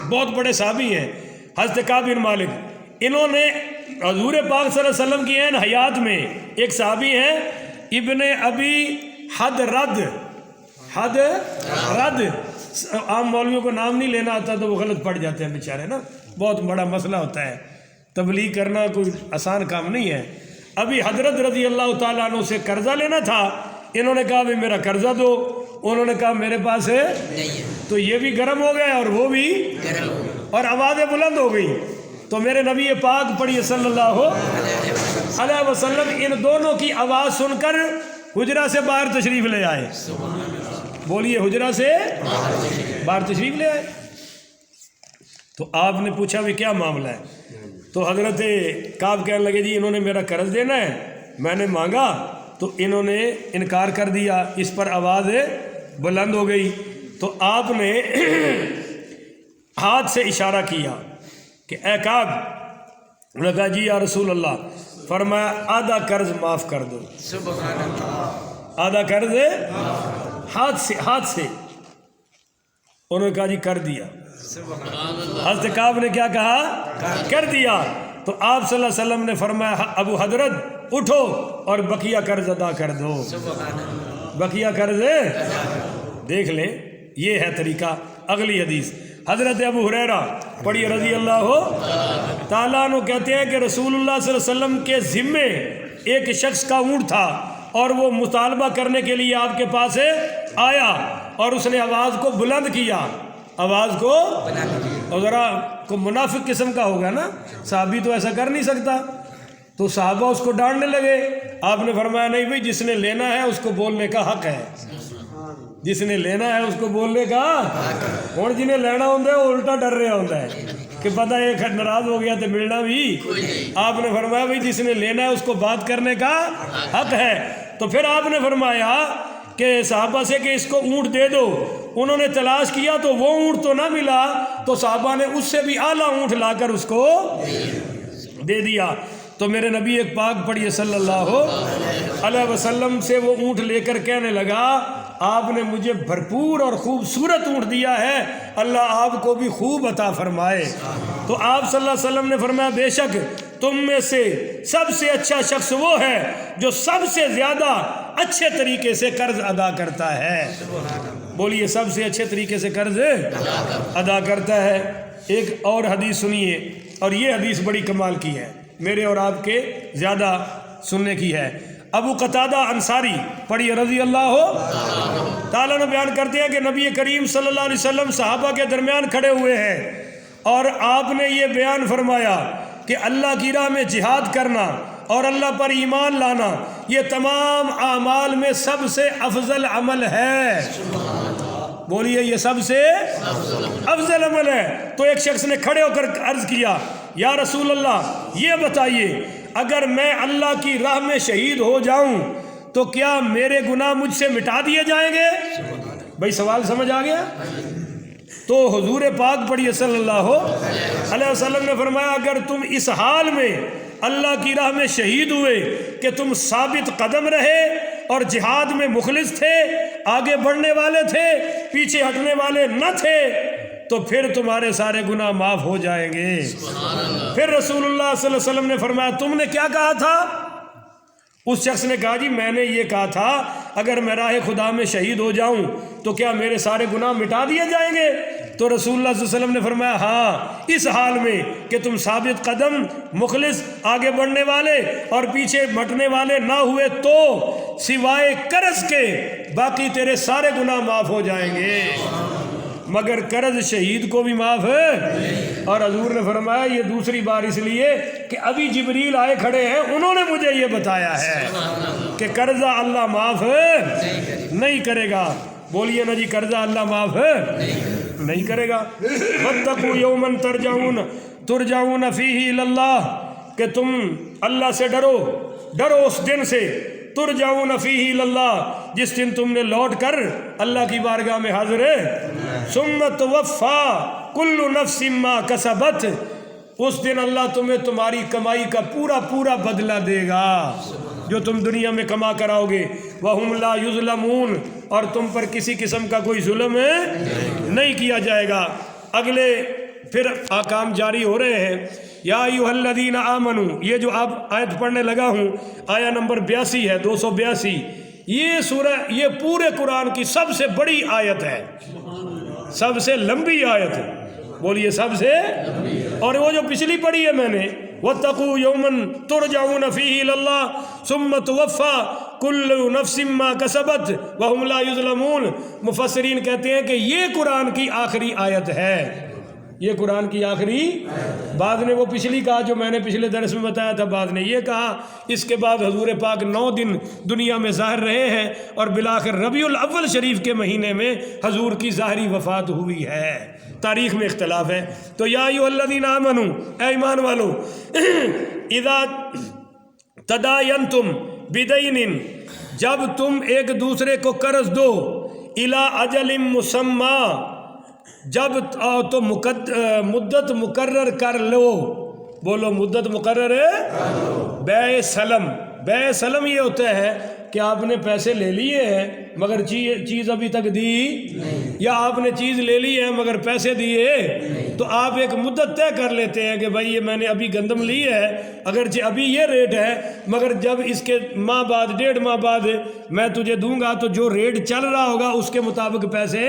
بہت بڑے صحابی ہیں حضرت کعب بن مالک. انہوں نے حضور پاک صلی اللہ علیہ وسلم کی عین حیات میں ایک صحابی ہیں ابن ابی حدرد. عام مولویوں کو نام نہیں لینا آتا تو وہ غلط پڑ جاتے ہیں بیچارے نا, بہت بڑا مسئلہ ہوتا ہے, تبلیغ کرنا کوئی آسان کام نہیں ہے. ابھی حضرت رضی اللہ تعالیٰ عنہ سے قرضہ لینا تھا, انہوں نے کہا بھی میرا قرضہ دو, انہوں نے کہا میرے پاس ہے نہیں, تو یہ بھی گرم ہو گئے اور وہ بھی گرم, اور آوازیں بلند ہو گئی. تو میرے نبی پاک پڑھیے صلی اللہ علیہ وسلم ان دونوں کی آواز سن کر حجرہ سے باہر تشریف لے آئے. بولیے, حجرہ سے باہر تشریف لے آئے. تو آپ نے پوچھا بھی کیا معاملہ ہے؟ تو حضرت کعب کہنے لگے جی انہوں نے میرا قرض دینا ہے, میں نے مانگا تو انہوں نے انکار کر دیا, اس پر آواز بلند ہو گئی. تو آپ نے ہاتھ سے اشارہ کیا کہ اے کعب. انہوں نے کہا جی یا رسول اللہ. فرمایا آدھا قرض معاف کر دو. سبحان اللہ. آدھا قرض ہاتھ سے. انہوں نے کہا جی کر دیا. حضرت کعب نے کیا کہا؟ کر دیا. تو آپ صلی اللہ علیہ وسلم نے فرمایا ابو حضرت اٹھو اور بقیہ قرض ادا کر دو. بقیہ قرض دیکھ لیں, یہ ہے طریقہ. اگلی حدیث حضرت ابو ہریرہ پڑھیے رضی اللہ تعالیٰ عنہ کہتے ہیں کہ رسول اللہ صلی اللہ علیہ وسلم کے ذمے ایک شخص کا اونٹ تھا اور وہ مطالبہ کرنے کے لیے آپ کے پاس آیا اور اس نے آواز کو بلند کیا. آواز کو, اور ذرا کو منافق قسم کا ہوگا نا, صحابی تو ایسا کر نہیں سکتا. تو صحابہ اس کو ڈانٹنے لگے. آپ نے فرمایا نہیں بھائی, جس نے لینا ہے اس کو بولنے کا حق ہے. جس نے لینا ہے اس کو بولنے کا. اور جنہیں لینا ہوتا ہے وہ الٹا ڈر رہا ہوتا ہے کہ پتہ ایک ناراض ہو گیا تو ملنا بھی. آپ نے فرمایا بھائی جس نے لینا ہے اس کو بات کرنے کا حق ہے. تو پھر آپ نے فرمایا کہ صحابہ سے کہ اس کو اونٹ دے دو. انہوں نے تلاش کیا تو وہ اونٹ تو نہ ملا, تو صحابہ نے اس سے بھی اعلیٰ اونٹ لا کر اس کو دے دیا. تو میرے نبی ایک پاک پڑھیے صلی اللہ علیہ وسلم سے وہ اونٹ لے کر کہنے لگا آپ نے مجھے بھرپور اور خوبصورت اونٹ دیا ہے, اللہ آپ کو بھی خوب عطا فرمائے. تو آپ صلی اللہ علیہ وسلم نے فرمایا بے شک تم میں سے سب سے اچھا شخص وہ ہے جو سب سے زیادہ اچھے طریقے سے قرض ادا کرتا ہے. بولیے, سب سے اچھے طریقے سے قرض ادا کرتا ہے. ایک اور حدیث سنیے, اور یہ حدیث بڑی کمال کی ہے, میرے اور آپ کے زیادہ سننے کی ہے. ابو قتادہ انصاری پڑھیے رضی اللہ تعالیٰ نے بیان کرتے ہیں کہ نبی کریم صلی اللہ علیہ وسلم صحابہ کے درمیان کھڑے ہوئے ہیں اور آپ نے یہ بیان فرمایا کہ اللہ کی راہ میں جہاد کرنا اور اللہ پر ایمان لانا یہ تمام اعمال میں سب سے افضل عمل ہے. بولیے, یہ سب سے افضل عمل ہے. تو ایک شخص نے کھڑے ہو کر عرض کیا یا رسول اللہ یہ بتائیے اگر میں اللہ کی راہ میں شہید ہو جاؤں تو کیا میرے گناہ مجھ سے مٹا دیے جائیں گے؟ بھائی سوال سمجھ آ گیا؟ تو حضور پاک پڑھیے صلی اللہ علیہ وسلم نے فرمایا اگر تم اس حال میں اللہ کی راہ میں شہید ہوئے کہ تم ثابت قدم رہے اور جہاد میں مخلص تھے, آگے بڑھنے والے تھے, پیچھے ہٹنے والے نہ تھے, تو پھر تمہارے سارے گناہ معاف ہو جائیں گے. پھر رسول اللہ صلی اللہ علیہ وسلم نے فرمایا تم نے کیا کہا تھا؟ اس شخص نے کہا جی میں نے یہ کہا تھا اگر میں راہ خدا میں شہید ہو جاؤں تو کیا میرے سارے گناہ مٹا دیے جائیں گے؟ تو رسول اللہ صلی اللہ علیہ وسلم نے فرمایا ہاں, اس حال میں کہ تم ثابت قدم, مخلص, آگے بڑھنے والے اور پیچھے ہٹنے والے نہ ہوئے تو سوائے قرض کے باقی تیرے سارے گناہ معاف ہو جائیں گے. مگر قرض شہید کو بھی معاف ہے. اور حضور نے فرمایا یہ دوسری بار اس لیے کہ ابھی جبریل آئے کھڑے ہیں, انہوں نے مجھے یہ بتایا ہے کہ قرضہ اللہ معاف نہیں کرے گا. بولیے نا جی, قرضہ اللہ معاف نہیں کرے گا. واتقوا یوما ترجعون فیہ الی اللہ, کہ تم اللہ سے ڈرو اس دن سے, ترجعون فیہ الی اللہ, جس دن تم نے لوٹ کر اللہ کی بارگاہ میں حاضر ہے. ثم توفی کل نفس ما کسبت, اس دن اللہ تمہیں تمہاری کمائی کا پورا بدلہ دے گا جو تم دنیا میں کما کر آؤ گے. وَهُمْ لَا يُظْلَمُونَ, اور تم پر کسی قسم کا کوئی ظلم نہیں کیا جائے گا. اگلے پھر احکام جاری ہو رہے ہیں. یا ایھا الذین آمنوا، یہ جو آپ آیت پڑھنے لگا ہوں آیا نمبر 82 ہے، 282. یہ سورہ، یہ پورے قرآن کی سب سے بڑی آیت ہے، سب سے لمبی آیت ہے. بولیے سب سے. اور وہ جو پچھلی پڑھی ہے میں نے، وَاتَّقُوا يَوْمًا تُرْجَعُونَ فِيهِ إِلَى اللَّهِ ثُمَّ تُوَفَّى كُلُّ نَفْسٍ مَّا كَسَبَتْ وَهُمْ لَا يُظْلَمُونَ. مفسرین کہتے ہیں کہ یہ قرآن کی آخری آیت ہے، یہ قرآن کی آخری. بعد نے وہ پچھلی کہا جو میں نے پچھلے درس میں بتایا تھا، بعد نے یہ کہا. اس کے بعد حضور پاک 9 دن دنیا میں ظاہر رہے ہیں اور بالآخر ربیع الاول شریف کے مہینے میں حضور کی ظاہری وفات ہوئی ہے. تاریخ میں اختلاف ہے. تو یا ایھا الذین آمنوا، اے ایمان والو، اذا تداینتم بدین، جب تم ایک دوسرے کو قرض دو، الی اجل مسمی، جب تو مدت مقرر کر لو. بولو مدت مقرر ہے. بیع سلم، بیع سلم یہ ہوتا ہے کہ آپ نے پیسے لے لیے ہیں مگر چیز ابھی تک دی، یا آپ نے چیز لے لی ہے مگر پیسے دیے، تو آپ ایک مدت طے کر لیتے ہیں کہ بھائی یہ میں نے ابھی گندم لی ہے، اگرچہ ابھی یہ ریٹ ہے مگر جب اس کے ماہ بعد 1.5 ماہ بعد میں تجھے دوں گا تو جو ریٹ چل رہا ہوگا اس کے مطابق پیسے.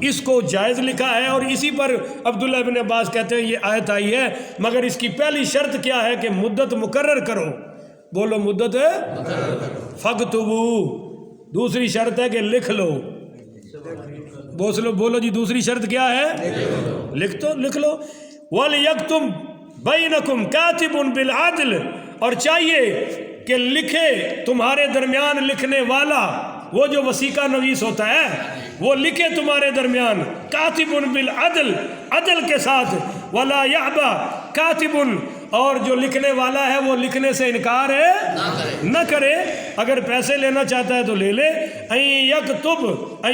اس کو جائز لکھا ہے. اور اسی پر عبداللہ بن عباس کہتے ہیں یہ آیت آئی ہے. مگر اس کی پہلی شرط کیا ہے کہ مدت مقرر کرو. بولو مدت فَاكْتُبُوا. دوسری شرط ہے کہ لکھ لو. بولو جی دوسری شرط کیا ہے؟ لکھ لو. وَلْيَكْتُبْ بَيْنَكُمْ كَاتِبٌ بِالْعَدْلِ، اور چاہیے کہ لکھے تمہارے درمیان لکھنے والا، وہ جو وثیقہ نویس ہوتا ہے وہ لکھے تمہارے درمیان. کاتب بالعدل، عدل کے ساتھ. ولا یعبا کاتب، اور جو لکھنے والا ہے وہ لکھنے سے انکار نہ کرے. اگر پیسے لینا چاہتا ہے تو لے لے. ان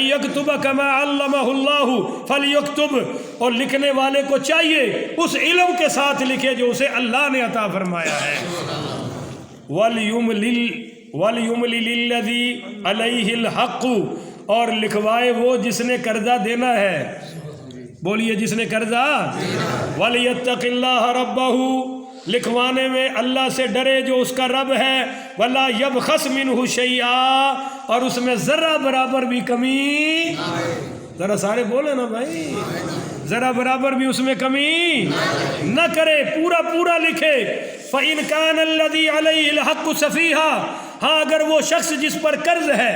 یکتب کما علمہ اللہ فلیکتب، اور لکھنے والے کو چاہیے اس علم کے ساتھ لکھے جو اسے اللہ نے عطا فرمایا ہے. وَلْيُمْلِلِ الَّذِي عَلَيْهِ الْحَقُّ، اور لکھوائے وہ جس نے قرضہ دینا ہے. بولیے جس نے قرضہ. وَلْيَتَّقِ اللَّهَ رَبَّهُ، لکھوانے میں اللہ سے ڈرے جو اس کا رب ہے. وَلَا يَبْخَسْ مِنْهُ شَيْئًا، اور اس میں ذرہ برابر بھی کمی، ذرا سارے بولے نا بھائی، ذرا برابر بھی اس میں کمی نہ کرے، پورا لکھے. فَإِنْ كَانَ الَّذِي عَلَيْهِ الْحَقُّ سَفِيهًا، ہاں اگر وہ شخص جس پر قرض ہے،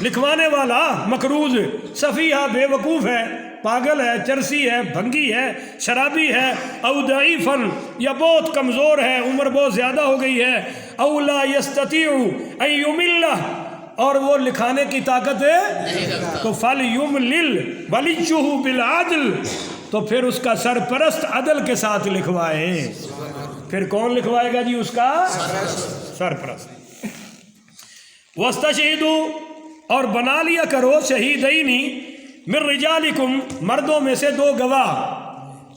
لکھوانے والا مقروض، سفیہہ بے وقوف ہے، پاگل ہے، چرسی ہے، بھنگی ہے، شرابی ہے، او ضعیفاً، یا بہت کمزور ہے، عمر بہت زیادہ ہو گئی ہے، او لا یستطیع ان یملہ، اور وہ لکھانے کی طاقت ہے، تو فلیملل ولیہ بالعدل، تو پھر اس کا سرپرست عدل کے ساتھ لکھوائے. پھر کون لکھوائے گا جی؟ اس کا سرپرست. وَاسْتَشْهِدُوا، اور بنا لیا کرو شہیدینی من رجالکم، مردوں میں سے 2 گواہ.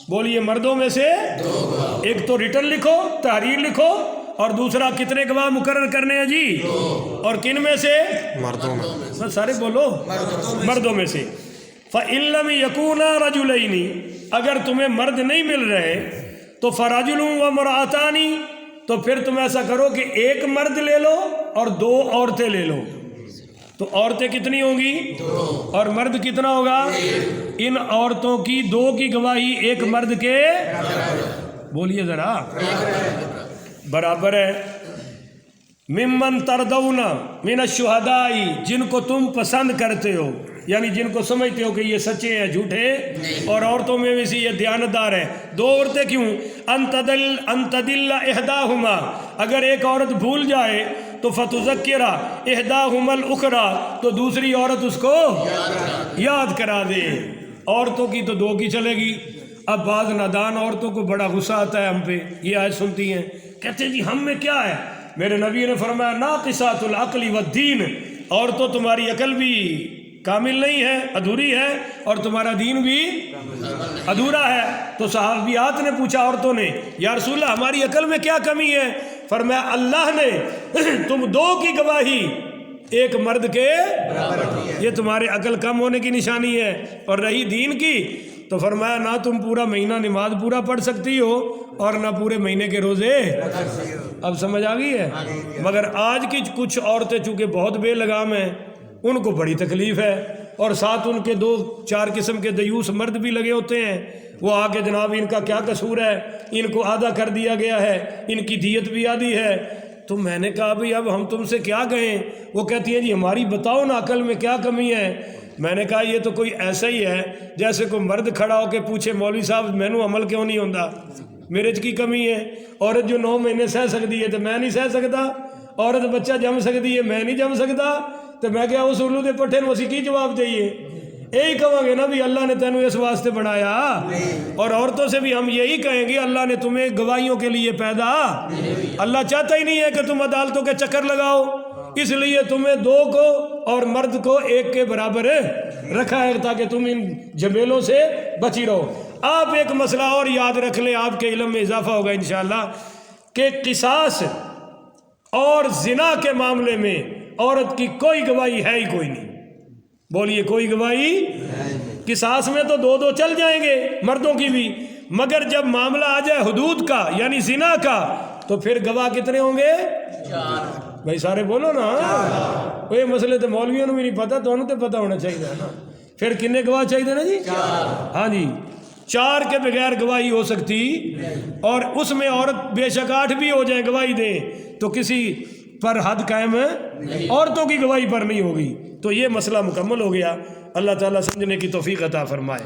بولیے مردوں میں سے 2. ایک تو ریٹن لکھو، تحریر لکھو، اور دوسرا کتنے گواہ مقرر کرنے ہیں جی؟ 2. اور کن میں سے؟ مردوں میں. سارے بولو مردوں میں سے. فَإِن لَّمْ يَكُونَا رَجُلَيْنِ، اگر تمہیں مرد نہیں مل رہے تو فَرَجُلٌ وَامْرَأَتَانِ، تو پھر تم ایسا کرو کہ 1 مرد لے لو اور 2 عورتیں لے لو. تو عورتیں کتنی ہوں گی؟ 2. اور مرد کتنا ہوگا؟ 1. ان عورتوں کی 2 کی گواہی 1 مرد کے، بولیے ذرا، برابر ہے. ممن تردون من الشہداء، جن کو تم پسند کرتے ہو، یعنی جن کو سمجھتے ہو کہ یہ سچے ہیں جھوٹے. اور عورتوں میں بھی سے یہ دیانتدار ہے. 2 عورتیں کیوں؟ ان تدل احداہما، اگر ایک عورت بھول جائے تو فتذکر احداہما الاخری، تو دوسری عورت اس کو یاد کرا دے. عورتوں کی تو 2 کی چلے گی. اب بعض نادان عورتوں کو بڑا غصہ آتا ہے ہم پہ، یہ آیت سنتی ہیں، کہتے ہیں جی ہم میں کیا ہے؟ میرے نبی نے فرمایا ناقصات العقل والدین، عورتوں تمہاری عقل بھی کامل نہیں ہے، ادھوری ہے، اور تمہارا دین بھی ادھورا ہے. تو صحابیات نے پوچھا عورتوں نے، یا رسول اللہ ہماری عقل میں کیا کمی ہے؟ فرمایا اللہ نے تم 2 کی گواہی 1 مرد کے، یہ تمہارے عقل کم ہونے کی نشانی ہے. اور رہی دین کی، تو فرمایا نہ تم پورا مہینہ نماز پورا پڑھ سکتی ہو اور نہ پورے مہینے کے روزے. اب سمجھ آ گئی ہے. مگر آج کی کچھ عورتیں چونکہ بہت بے لگام ہیں, ان کو بڑی تکلیف ہے, اور ساتھ ان کے 2-4 قسم کے دیوس مرد بھی لگے ہوتے ہیں. وہ آ کے جناب ان کا کیا قصور ہے, ان کو آدھا کر دیا گیا ہے, ان کی دیت بھی آدھی ہے. تو میں نے کہا بھئی اب ہم تم سے کیا کہیں. وہ کہتی ہیں جی ہماری بتاؤ نا عقل میں کیا کمی ہے. میں نے کہا یہ تو کوئی ایسا ہی ہے جیسے کوئی مرد کھڑا ہو کے پوچھے مولوی صاحب مینوں عمل کیوں نہیں ہوتا, میرے کی کمی ہے. عورت جو 9 مہینے سہ سکتی ہے تو میں نہیں سہ سکتا, عورت بچہ جم سکتی ہے میں نہیں جم سکتا. تو میں کیا اس الو دے پٹھے نو اسی کی جواب دئیے. یہی کہوں گے نا بھی اللہ نے تینوں اس واسطے بنایا, اور عورتوں سے بھی ہم یہی کہیں گے اللہ نے تمہیں گواہیوں کے لیے پیدا, اللہ چاہتا ہی نہیں ہے کہ تم عدالتوں کے چکر لگاؤ, اس لیے تمہیں 2 کو اور مرد کو 1 کے برابر رکھا ہے تاکہ تم ان جھمیلوں سے بچی رہو. آپ ایک مسئلہ اور یاد رکھ لیں, آپ کے علم میں اضافہ ہوگا انشاءاللہ, کہ قصاص اور زنا کے معاملے میں عورت کی کوئی گواہی ہے ہی کوئی نہیں. بولیے کوئی گواہی. قصاص میں تو 2 چل جائیں گے مردوں کی بھی, مگر جب معاملہ آ جائے حدود کا یعنی زنا کا تو پھر گواہ کتنے ہوں گے؟ 4. بھائی سارے بولو نا, یہ مسئلے تو مولویوں نے بھی نہیں پتا, تو انہوں تو پتا ہونا چاہیے نا. پھر کنے گواہ چاہیے نا جی؟ 4. ہاں جی, 4 کے بغیر گواہی ہو سکتی, اور اس میں عورت بے شک 8 بھی ہو جائیں گواہی دیں تو کسی پر حد قائم عورتوں کی گواہی پر نہیں ہوگی. تو یہ مسئلہ مکمل ہو گیا. اللہ تعالیٰ سمجھنے کی توفیق عطا فرمائے.